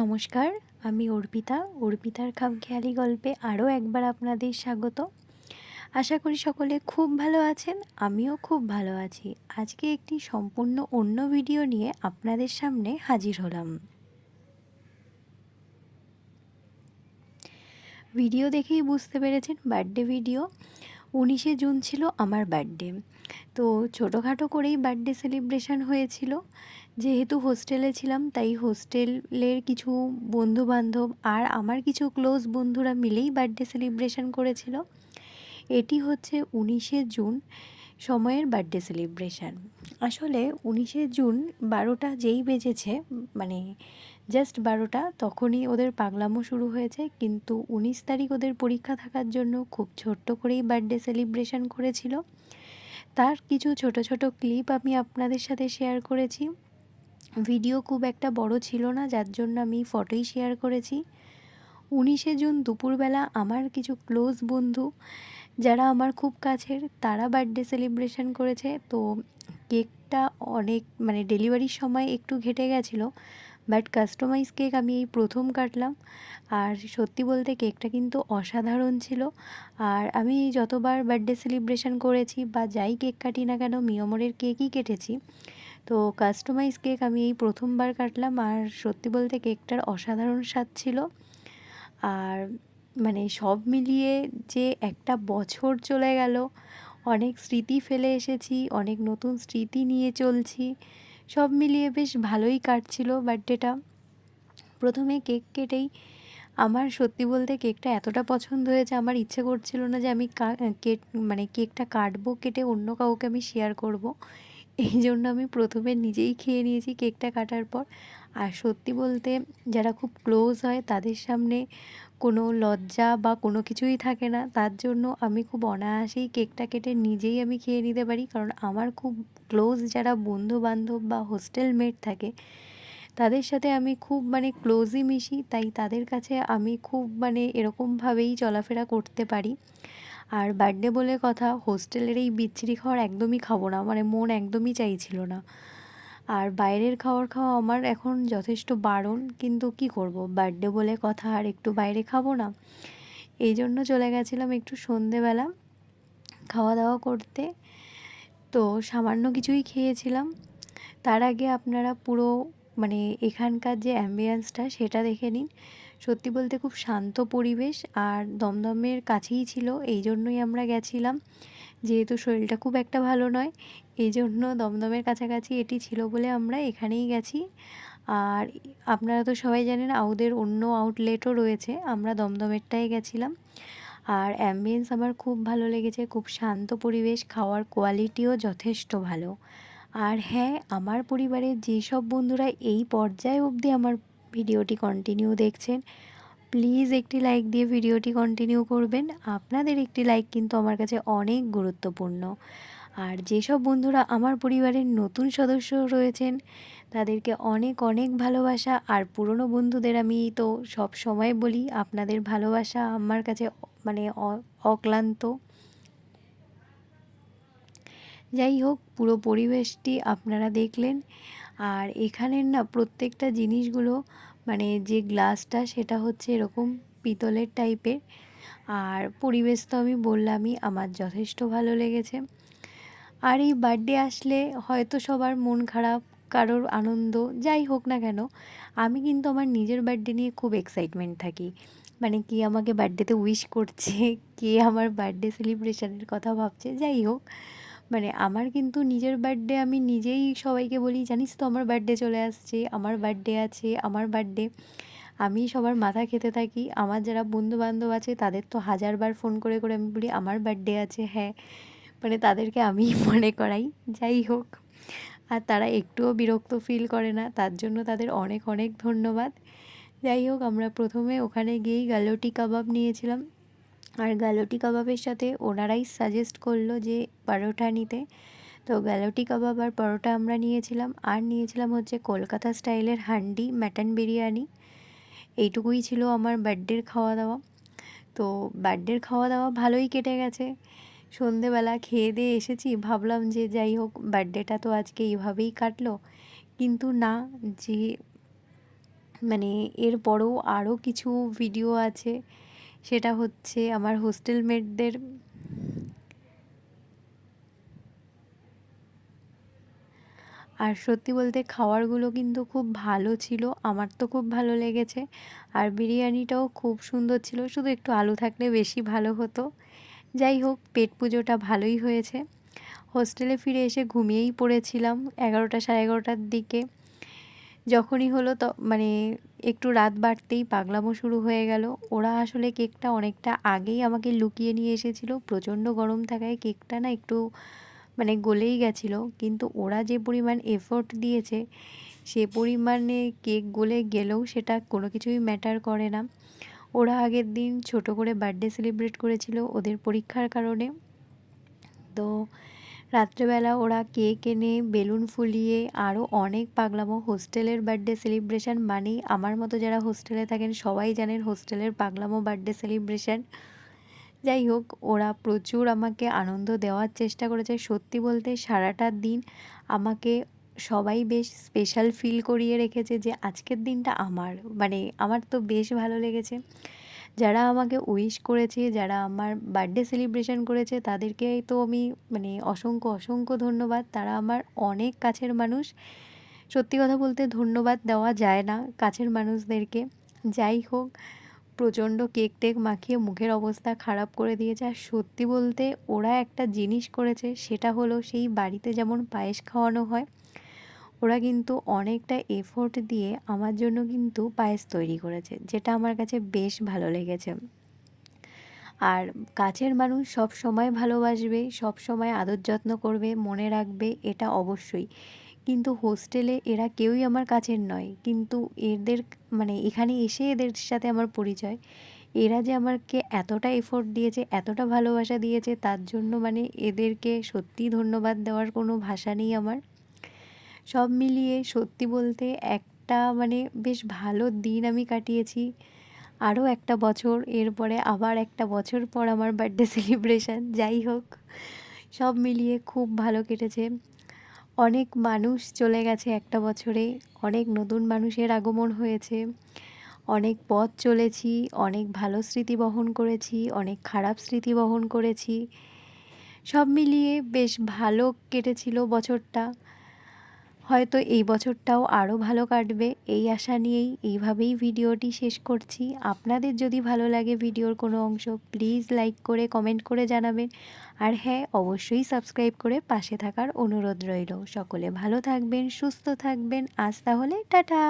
নমস্কার, আমি অর্পিতার খামখেয়ালি গল্পে আরও একবার আপনাদের স্বাগত। আশা করি সকলে খুব ভালো আছেন, আমিও খুব ভালো আছি। আজকে একটি সম্পূর্ণ অন্য ভিডিও নিয়ে আপনাদের সামনে হাজির হলাম। ভিডিও দেখেই বুঝতে পেরেছেন বার্থডে ভিডিও। 19শে জুন ছিল আমার বার্থডে। তো ছোটোখাটো করেই বার্থডে সেলিব্রেশন হয়েছিল। যেহেতু হোস্টেলে ছিলাম তাই হোস্টেলের কিছু বন্ধুবান্ধব আর আমার কিছু ক্লোজ বন্ধুরা মিলেই বার্থডে সেলিব্রেশন করেছিল। এটি হচ্ছে 19শে জুন সময়ের বার্থডে সেলিব্রেশন। আসলে 19শে জুন 12টা যেই বেজেছে, মানে জাস্ট 12টা, তখনই ওদের পাগলামো শুরু হয়েছে। কিন্তু 19 তারিখ ওদের পরীক্ষা থাকার জন্য খুব ছোট্ট করেই বার্থডে সেলিব্রেশন করেছিল। তার কিছু ছোট ছোট ক্লিপ আমি আপনাদের সাথে শেয়ার করেছি। ভিডিও খুব একটা বড় ছিল না, যার জন্য আমি ফটোই শেয়ার করেছি। 19শে জুন দুপুরবেলা আমার কিছু ক্লোজ বন্ধু যারা আমার খুব কাছের, তারা বার্থডে সেলিব্রেশন করেছে। তো কেকটা অনেক ডেলিভারির সময় একটু ঘেটে গেছিলো, বাট কাস্টমাইজ কেক আমি এই প্রথম কাটলাম। আর সত্যি বলতে কেকটা কিন্তু অসাধারণ ছিল। আর আমি যতবার বার্থডে সেলিব্রেশন করেছি বা যাই কেক কাটি না কেন, মিয়মরের কেকই কেটেছি। তো কাস্টমাইজ কেক আমি এই প্রথমবার কাটলাম, আর সত্যি বলতে কেকটার অসাধারণ স্বাদ ছিল। আর সব মিলিয়ে যে একটা বছর চলে গেল, অনেক স্মৃতি ফেলে এসেছি, অনেক নতুন স্মৃতি নিয়ে চলছি, সব মিলিয়ে বেশ ভালোই কাটছিল বার্থডেটা। প্রথমে কেক কেটেই আমার সত্যি বলতে কেকটা এতটা পছন্দ হয়েছে, আমার ইচ্ছে করছিল না যে আমি কেকটা কাটবো, কেটে অন্য কাউকে আমি শেয়ার করব। এই জন্য আমি প্রথমে নিজেই খেয়ে নিয়েছি কেকটা কাটার পর। আর সত্যি বলতে যারা খুব ক্লোজ হয় তাদের সামনে কোনো লজ্জা বা কোনো কিছুই থাকে না, তার জন্য আমি খুব অনায়াসেই কেকটা কেটে নিজেই আমি খেয়ে নিতে পারি। কারণ আমার খুব ক্লোজ যারা বন্ধু বান্ধব বা হোস্টেল মেট থাকে, তাদের সাথে আমি খুব ক্লোজই মিশি, তাই তাদের কাছে আমি খুব এরকমভাবেই চলাফেরা করতে পারি। আর বার্থডে বলে কথা, হোস্টেলের এই বিচ্ছিরি খাবার একদমই খাবো না, মন একদমই চাইছিল না। আর বাইরের খাবার খাওয়া আমার এখন যথেষ্ট বারণ, কিন্তু কি করব, বার্থডে বলে কথা, আর একটু বাইরে খাবো না? এই জন্য চলে গেছিলাম একটু সন্ধেবেলা খাওয়া দাওয়া করতে। তো সামান্য কিছুই খেয়েছিলাম। তার আগে আপনারা পুরো এখানকার যে অ্যাম্বিয়েন্সটা সেটা দেখে নিন। সত্যি বলতে খুব শান্ত পরিবেশ, আর দমদমের কাছেই ছিল, এই জন্যই আমরা গেছিলাম। যেহেতু শরীরটা খুব একটা ভালো নয়, এই জন্য দমদমের কাছাকাছি এটি ছিল বলে আমরা এখানেই গেছি। আর আপনারা তো সবাই জানেন আউদের অন্য আউটলেটও রয়েছে, আমরা দমদমেরটাই গেছিলাম। আর অ্যাম্বিয়েন্স আমার খুব ভালো লেগেছে, খুব শান্ত পরিবেশ, খাওয়ার কোয়ালিটিও যথেষ্ট ভালো। আর হ্যাঁ, আমার পরিবারের যেসব বন্ধুরা এই পর্যায়ে অবধি আমার ভিডিওটি কন্টিনিউ দেখছেন, প্লিজ একটি লাইক দিয়ে ভিডিওটি কন্টিনিউ করবেন। আপনাদের একটি লাইক কিন্তু আমার কাছে অনেক গুরুত্বপূর্ণ। আর যেসব বন্ধুরা আমার পরিবারের নতুন সদস্য রয়েছেন, তাদেরকে অনেক অনেক ভালোবাসা। আর পুরনো বন্ধুদের আমি তো সব সময় বলি, আপনাদের ভালোবাসা আমার কাছে অক্লান্ত। যাই হোক, পুরো পরিবেশটি আপনারা দেখলেন। আর এখানের না প্রত্যেকটা জিনিসগুলো, যে গ্লাসটা সেটা হচ্ছে এরকম পিতলের টাইপের। আর পরিবেশ তো আমি বললামই, আমার যথেষ্ট ভালো লেগেছে। আর এই বার্থডে আসলে হয়তো সবার মন খারাপ, কারোর আনন্দ, যাই হোক না কেন, আমি কিন্তু আমার নিজের বার্থডে নিয়ে খুব এক্সাইটমেন্ট থাকি। কে আমাকে বার্থডেতে উইশ করছে, কে আমার বার্থডে সেলিব্রেশনের কথা ভাবছে, যাই হোক, আমার কিন্তু নিজের বার্থডে আমি নিজেই সবাইকে বলি, জানিস তো আমার বার্থডে চলে আসছে, আমার বার্থডে আছে, আমার বার্থডে। আমি সবার মাথা খেতে থাকি। আমার যারা বন্ধুবান্ধব আছে তাদের তো হাজারবার ফোন করে করে আমি বলি আমার বার্থডে আছে, হ্যাঁ, তাদেরকে আমিই মনে করাই। যাই হোক, আর তারা একটুও বিরক্ত ফিল করে না, তার জন্য তাদের অনেক অনেক ধন্যবাদ। যাই হোক, আমরা প্রথমে ওখানে গিয়েই গালোটি কাবাব নিয়েছিলাম। আর গালোটি কাবাবের সাথে ওনারাই সাজেস্ট করলো যে পরোটা নিতে। তো গালোটি কাবাব আর পরোটা আমরা নিয়েছিলাম। আর নিয়েছিলাম হচ্ছে কলকাতা স্টাইলের হান্ডি মাটন বিরিয়ানি। এইটুকুই ছিল আমার বার্থডের খাওয়া দাওয়া। তো বার্থডের খাওয়া দাওয়া ভালোই কেটে গেছে। সন্ধেবেলা খেয়ে দিয়ে এসেছি, ভাবলাম যে যাই হোক, বার্থডেটা তো আজকে এইভাবেই কাটলো। কিন্তু না, যে মানে এরপরেও আরও কিছু ভিডিও আছে, সেটা হচ্ছে আমার হোস্টেল মেটদের। আর সত্যি বলতে খাবারগুলো কিন্তু খুব ভালো ছিল, আমার তো খুব ভালো লেগেছে। আর বিরিয়ানিটাও খুব সুন্দর ছিল, শুধু একটু আলু থাকলে বেশি ভালো হতো। যাই হোক, পেট পুজোটা ভালোই হয়েছে। হোস্টেলে ফিরে এসে ঘুমিয়েই পড়েছিলাম 11টা সাড়ে 11টার দিকে। যখনই হলো তো মানে একটু রাত বাড়তেই পাগলামো শুরু হয়ে গেল। ওরা আসলে কেকটা অনেকটা আগেই আমাকে লুকিয়ে নিয়ে এসেছিলো, প্রচণ্ড গরম থাকায় কেকটা না একটু মানে গলেই গেছিলো, কিন্তু ওরা যে পরিমাণ এফোর্ট দিয়েছে সে পরিমাণে কেক গলে গেলেও সেটা কোনো কিছুই ম্যাটার করে না। ওরা আগের দিন ছোট করে বার্থডে সেলিব্রেট করেছিল ওদের পরীক্ষার কারণে। তো রাত্রেবেলা ওরা কেক এনে বেলুন ফুলিয়ে আরও অনেক পাগলামো। হোস্টেলের বার্থডে সেলিব্রেশন মানেই, আমার মতো যারা হোস্টেলে থাকেন সবাই জানেন, হোস্টেলের পাগলামো বার্থডে সেলিব্রেশন। যাই হোক, ওরা প্রচুর আমাকে আনন্দ দেওয়ার চেষ্টা করেছে। সত্যি বলতে সারাটা দিন আমাকে সবাই বেশ স্পেশাল ফিল করিয়ে রেখেছে যে আজকের দিনটা আমার, মানে আমার তো বেশ ভালো লেগেছে। যারা আমাকে উইশ করেছে, যারা আমার বার্থডে সেলিব্রেশন করেছে, তাদেরকে তো আমি মানে অসংখ্য অসংখ্য ধন্যবাদ। তারা আমার অনেক কাছের মানুষ। সত্যি কথা বলতে ধন্যবাদ দেওয়া যায় না কাছের মানুষদেরকে। যাই হোক, প্রচণ্ড কেক টেক মাখিয়ে মুখের অবস্থা খারাপ করে দিয়েছে। আর সত্যি বলতে ওরা একটা জিনিস করেছে, সেটা হলো সেই বাড়িতে যেমন পায়েস খাওয়ানো হয়, ওরা কিন্তু অনেকটা এফোর্ট দিয়ে আমার জন্য কিন্তু পায়েস তৈরি করেছে, যেটা আমার কাছে বেশ ভালো লেগেছে। আর কাছের মানুষ সব সময় ভালোবাসবে, সব সময় আদর যত্ন করবে, মনে রাখবে, এটা অবশ্যই। কিন্তু হোস্টেলে এরা কেউই আমার কাছের নয়, কিন্তু এদের মানে এখানে এসে এদের সাথে আমার পরিচয়। এরা যে আমাকে এতটা এফোর্ট দিয়েছে, এতটা ভালোবাসা দিয়েছে, তার জন্য মানে এদেরকে সত্যিই ধন্যবাদ দেওয়ার কোনো ভাষা নেই আমার। সব মিলিয়ে সত্যি বলতে একটা মানে বেশ ভালো দিন আমি কাটিয়েছি। আরও একটা বছর, এরপরে আবার একটা বছর পর আমার বার্থডে সেলিব্রেশন। যাই হোক, সব মিলিয়ে খুব ভালো কেটেছে। অনেক মানুষ চলে গেছে একটা বছরে, অনেক নতুন মানুষের আগমন হয়েছে, অনেক পথ চলেছি, অনেক ভালো স্মৃতি বহন করেছি, অনেক খারাপ স্মৃতি বহন করেছি। সব মিলিয়ে বেশ ভালো কেটেছিল বছরটা। হয়তো এই বছরটাও আরও ভালো কাটবে, এই আশা নিয়েই এইভাবেই ভিডিওটি শেষ করছি। আপনাদের যদি ভালো লাগে ভিডিওর কোনো অংশ, প্লিজ লাইক করে কমেন্ট করে জানাবেন। আর হ্যাঁ, অবশ্যই সাবস্ক্রাইব করে পাশে থাকার অনুরোধ রইল। সকলে ভালো থাকবেন, সুস্থ থাকবেন। আজ তাহলে টাটা।